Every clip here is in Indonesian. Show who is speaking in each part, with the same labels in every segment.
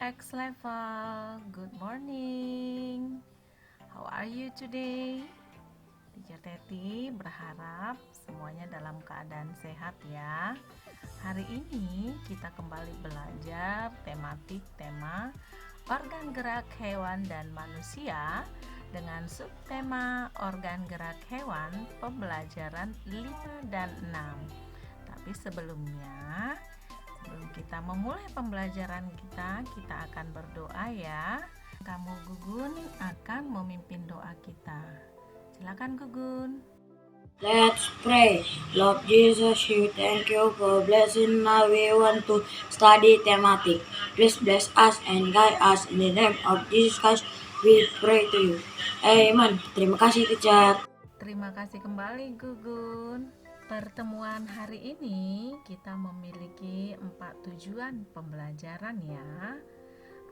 Speaker 1: X level. Good morning. How are you today? Teacher Teti berharap semuanya dalam keadaan sehat ya. Hari ini kita kembali belajar tema organ gerak hewan dan manusia dengan subtema organ gerak hewan pembelajaran 5 dan 6. Tapi sebelum kita memulai pembelajaran kita akan berdoa ya. Kamu Gugun akan memimpin doa kita. Silakan Gugun.
Speaker 2: Let's pray. Lord Jesus, we thank you for blessing us. We want to study thematic. Please bless us and guide us in the name of Jesus Christ. We pray to you. Amen. Terima kasih, teacher.
Speaker 1: Terima kasih kembali Gugun. Pertemuan hari ini kita memiliki 4 tujuan pembelajaran ya.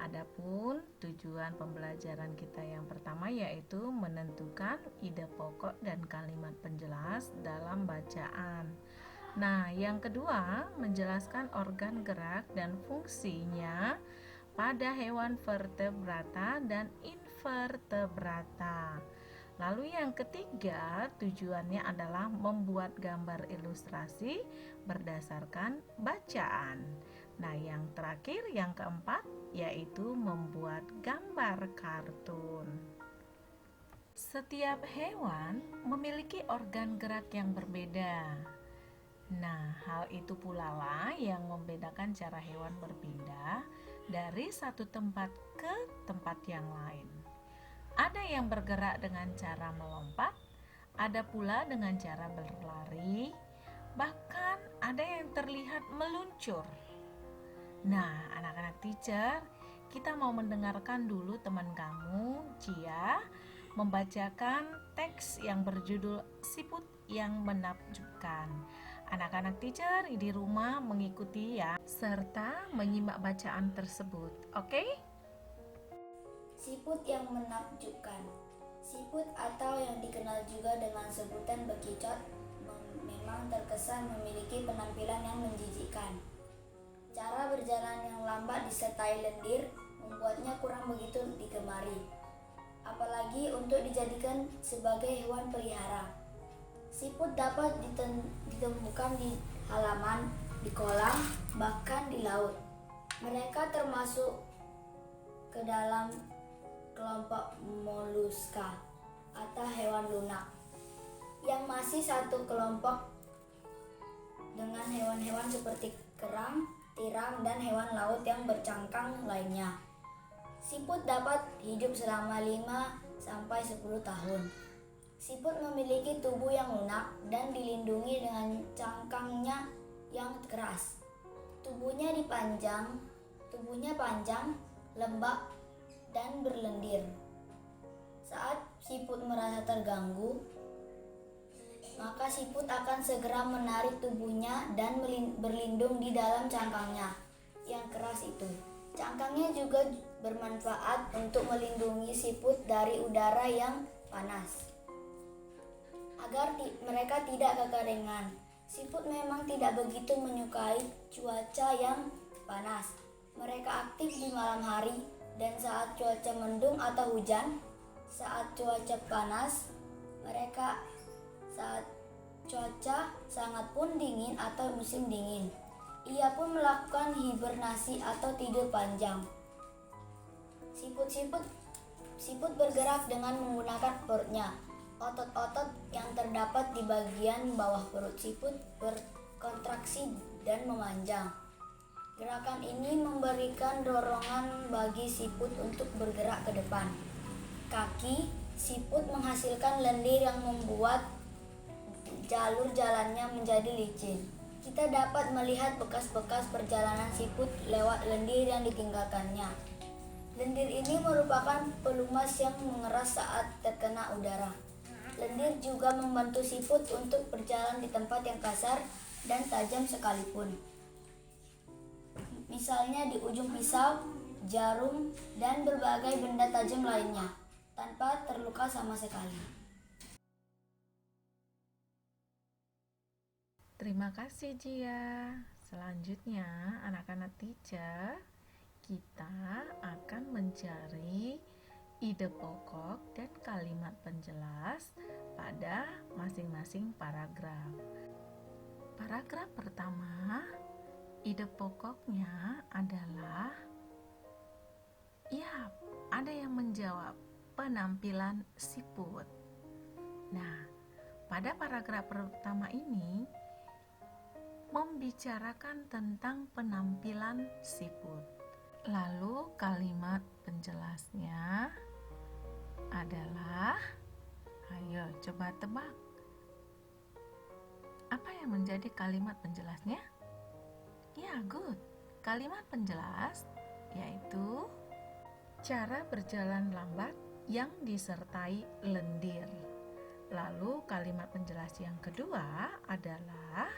Speaker 1: Adapun tujuan pembelajaran kita yang pertama yaitu menentukan ide pokok dan kalimat penjelas dalam bacaan. Nah, yang kedua menjelaskan organ gerak dan fungsinya pada hewan vertebrata dan invertebrata. Lalu yang ketiga, tujuannya adalah membuat gambar ilustrasi berdasarkan bacaan. Nah, yang terakhir, yang keempat, yaitu membuat gambar kartun. Setiap hewan memiliki organ gerak yang berbeda. Nah, hal itu pula lah yang membedakan cara hewan berpindah dari satu tempat ke tempat yang lain. Ada yang bergerak dengan cara melompat, ada pula dengan cara berlari, bahkan ada yang terlihat meluncur. Nah, anak-anak teacher, kita mau mendengarkan dulu teman kamu, Cia, membacakan teks yang berjudul Siput yang Menakjubkan. Anak-anak teacher di rumah mengikuti ya, serta menyimak bacaan tersebut. Oke?
Speaker 3: Siput yang menakjubkan. Siput atau yang dikenal juga dengan sebutan bekicot memang terkesan memiliki penampilan yang menjijikkan. Cara berjalan yang lambat disertai lendir membuatnya kurang begitu digemari, apalagi untuk dijadikan sebagai hewan pelihara. Siput dapat ditemukan di halaman, di kolam, bahkan di laut. Mereka termasuk ke dalam kelompok moluska atau hewan lunak yang masih satu kelompok dengan hewan-hewan seperti kerang, tiram, dan hewan laut yang bercangkang lainnya. Siput dapat hidup selama 5-10 tahun. Siput memiliki tubuh yang lunak dan dilindungi dengan cangkangnya yang keras. Tubuhnya panjang, lembab, dan berlendir. Saat siput merasa terganggu, maka siput akan segera menarik tubuhnya dan berlindung di dalam cangkangnya yang keras itu. Cangkangnya juga bermanfaat untuk melindungi siput dari udara yang panas, agar mereka tidak kekeringan. Siput memang tidak begitu menyukai cuaca yang panas. Mereka aktif di malam hari dan saat cuaca mendung atau hujan. Saat cuaca panas, saat cuaca sangat pun dingin atau musim dingin, ia pun melakukan hibernasi atau tidur panjang. Siput bergerak dengan menggunakan perutnya. Otot-otot yang terdapat di bagian bawah perut siput berkontraksi dan memanjang. Gerakan ini memberikan dorongan bagi siput untuk bergerak ke depan. Kaki siput menghasilkan lendir yang membuat jalur jalannya menjadi licin. Kita dapat melihat bekas-bekas perjalanan siput lewat lendir yang ditinggalkannya. Lendir ini merupakan pelumas yang mengeras saat terkena udara. Lendir juga membantu siput untuk berjalan di tempat yang kasar dan tajam sekalipun. Misalnya di ujung pisau, jarum, dan berbagai benda tajam lainnya, tanpa terluka sama sekali.
Speaker 1: Terima kasih Cia. Selanjutnya, anak-anak teacher, kita akan mencari ide pokok dan kalimat penjelas pada masing-masing paragraf. Paragraf pertama, ide pokoknya adalah, ya, ada yang menjawab, penampilan siput. Nah, pada paragraf pertama ini membicarakan tentang penampilan siput. Lalu kalimat penjelasnya adalah, ayo coba tebak. Apa yang menjadi kalimat penjelasnya? Ya, good. Kalimat penjelas yaitu cara berjalan lambat yang disertai lendir. Lalu kalimat penjelas yang kedua adalah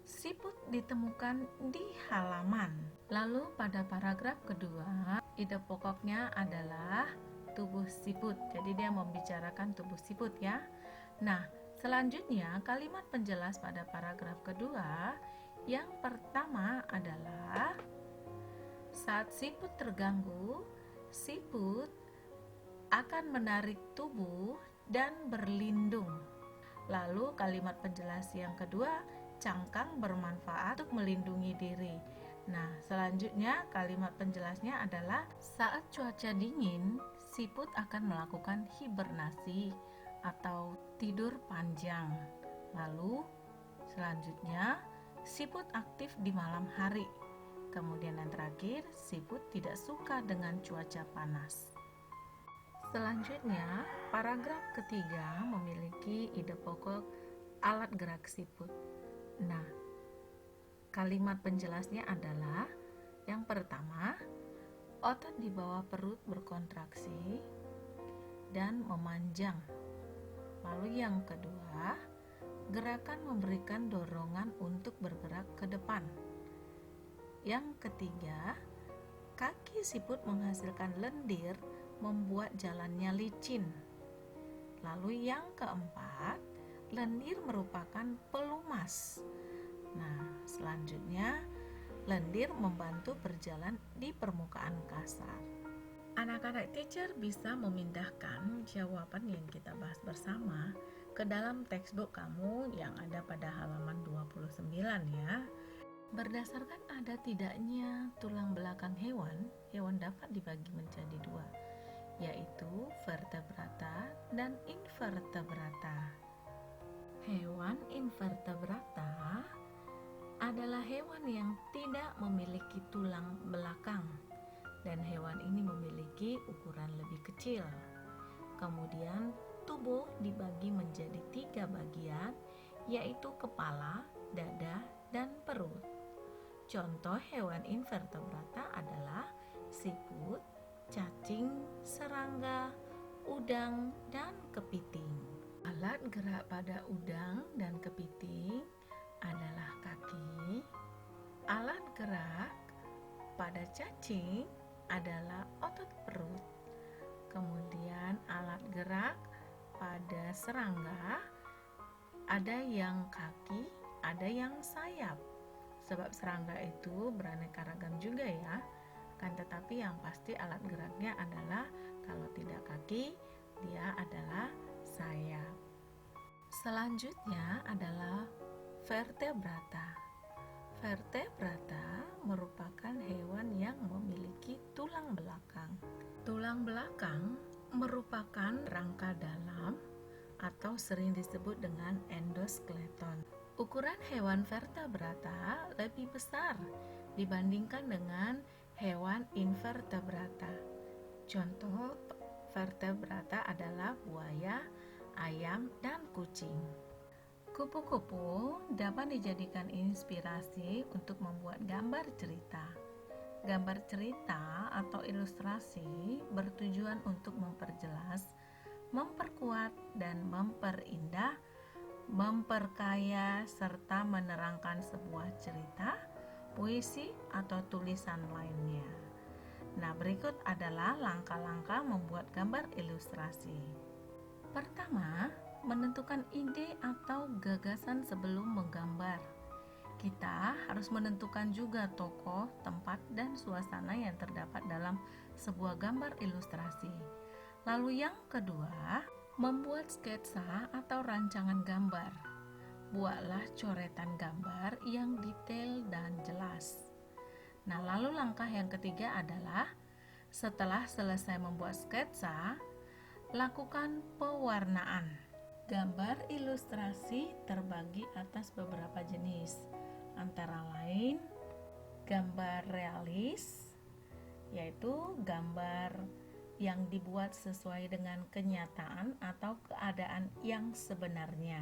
Speaker 1: siput ditemukan di halaman. Lalu pada paragraf kedua, ide pokoknya adalah tubuh siput. Jadi dia membicarakan tubuh siput ya. Nah, selanjutnya kalimat penjelas pada paragraf kedua yang pertama adalah saat siput terganggu, siput akan menarik tubuh dan berlindung. Lalu kalimat penjelas yang kedua, cangkang bermanfaat untuk melindungi diri. Nah, selanjutnya kalimat penjelasnya adalah saat cuaca dingin, siput akan melakukan hibernasi atau tidur panjang. Lalu selanjutnya siput aktif di malam hari. Kemudian yang terakhir, siput tidak suka dengan cuaca panas. Selanjutnya, paragraf ketiga memiliki ide pokok alat gerak siput. Nah, kalimat penjelasnya adalah yang pertama, otot di bawah perut berkontraksi dan memanjang. Lalu yang kedua, gerakan memberikan dorongan untuk bergerak ke depan. Yang ketiga, kaki siput menghasilkan lendir membuat jalannya licin. Lalu yang keempat, lendir merupakan pelumas. Nah, selanjutnya lendir membantu berjalan di permukaan kasar. Anak-anak teacher bisa memindahkan jawaban yang kita bahas bersama ke dalam textbook kamu yang ada pada halaman 29 ya. Berdasarkan ada tidaknya tulang belakang hewan, hewan dapat dibagi menjadi dua, yaitu vertebrata dan invertebrata. Hewan invertebrata adalah hewan yang tidak memiliki tulang belakang, dan hewan ini memiliki ukuran lebih kecil. Kemudian tubuh dibagi menjadi 3 bagian, yaitu kepala, dada, dan perut. Contoh hewan invertebrata adalah siput, cacing, serangga, udang, dan kepiting. Alat gerak pada udang dan kepiting adalah kaki. Alat gerak pada cacing adalah otot perut. Kemudian alat gerak pada serangga ada yang kaki, ada yang sayap. Sebab serangga itu beraneka ragam juga ya. Kan tetapi yang pasti alat geraknya adalah kalau tidak kaki, dia adalah sayap. Selanjutnya adalah vertebrata. Vertebrata merupakan hewan yang memiliki tulang belakang. Tulang belakang merupakan rangka dalam atau sering disebut dengan endoskeleton. Ukuran hewan vertebrata lebih besar dibandingkan dengan hewan invertebrata. Contoh vertebrata adalah buaya, ayam, dan kucing. Kupu-kupu dapat dijadikan inspirasi untuk membuat gambar cerita. Gambar cerita atau ilustrasi bertujuan untuk memperjelas, memperkuat, dan memperindah, memperkaya, serta menerangkan sebuah cerita, puisi, atau tulisan lainnya. Nah, berikut adalah langkah-langkah membuat gambar ilustrasi. Pertama, menentukan ide atau gagasan sebelum menggambar. Kita harus menentukan juga tokoh, tempat, dan suasana yang terdapat dalam sebuah gambar ilustrasi. Lalu yang kedua, membuat sketsa atau rancangan gambar. Buatlah coretan gambar yang detail dan jelas. Nah, lalu langkah yang ketiga adalah setelah selesai membuat sketsa, lakukan pewarnaan. Gambar ilustrasi terbagi atas beberapa jenis, antara lain gambar realis, yaitu gambar yang dibuat sesuai dengan kenyataan atau keadaan yang sebenarnya.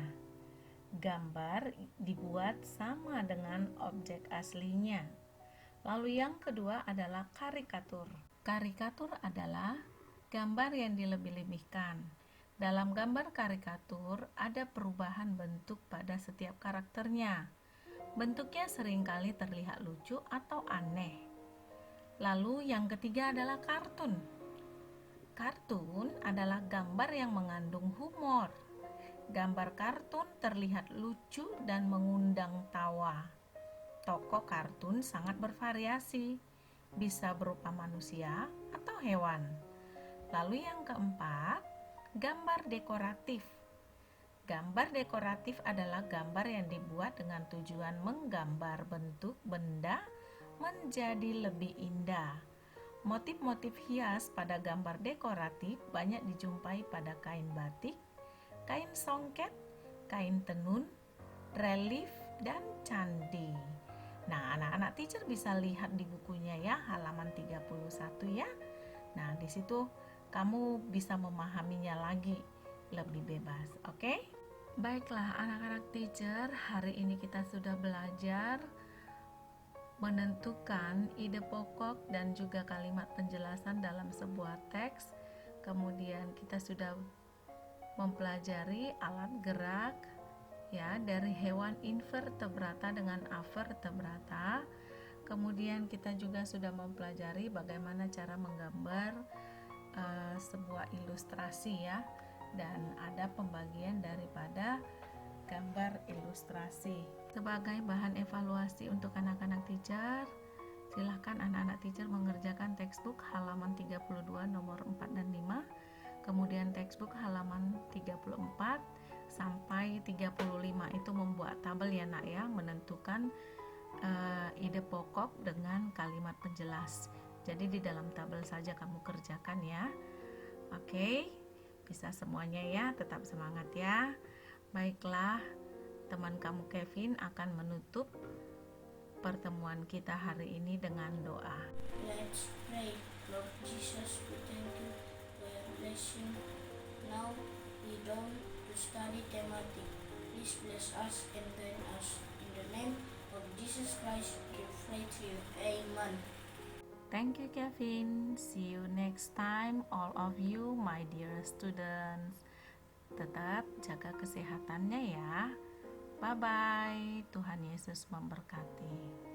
Speaker 1: Gambar dibuat sama dengan objek aslinya. Lalu yang kedua adalah karikatur. Karikatur adalah gambar yang dilebih-lebihkan. Dalam gambar karikatur ada perubahan bentuk pada setiap karakternya. Bentuknya seringkali terlihat lucu atau aneh. Lalu yang ketiga adalah kartun. Kartun adalah gambar yang mengandung humor. Gambar kartun terlihat lucu dan mengundang tawa. Tokoh kartun sangat bervariasi, bisa berupa manusia atau hewan. Lalu yang keempat, gambar dekoratif. Gambar dekoratif adalah gambar yang dibuat dengan tujuan menggambar bentuk benda menjadi lebih indah. Motif-motif hias pada gambar dekoratif banyak dijumpai pada kain batik, kain songket, kain tenun, relief, dan candi. Nah, anak-anak teacher bisa lihat di bukunya ya, halaman 31 ya. Nah, di situ kamu bisa memahaminya lagi lebih bebas, oke? Baiklah anak-anak teacher, hari ini kita sudah belajar menentukan ide pokok dan juga kalimat penjelasan dalam sebuah teks. Kemudian kita sudah mempelajari alat gerak ya dari hewan invertebrata dengan avertebrata. Kemudian kita juga sudah mempelajari bagaimana cara menggambar sebuah ilustrasi ya, dan ada pembagian daripada gambar ilustrasi. Sebagai bahan evaluasi untuk anak-anak teacher, silahkan anak-anak teacher mengerjakan textbook halaman 32 nomor 4 dan 5, kemudian textbook halaman 34 sampai 35 itu membuat tabel ya nak ya, menentukan ide pokok dengan kalimat penjelas. Jadi di dalam tabel saja kamu kerjakan ya. Oke, bisa semuanya ya, tetap semangat ya. Baiklah, teman kamu Kevin akan menutup pertemuan kita hari ini dengan doa.
Speaker 3: Let's pray. Lord Jesus, we thank you for your blessing. Now we don't to study thematic. Please bless us and guide us. In the name of Jesus Christ, we pray to you. Amen.
Speaker 1: Thank you Kevin. See you next time all of you my dear students. Tetap jaga kesehatannya ya. Bye bye. Tuhan Yesus memberkati.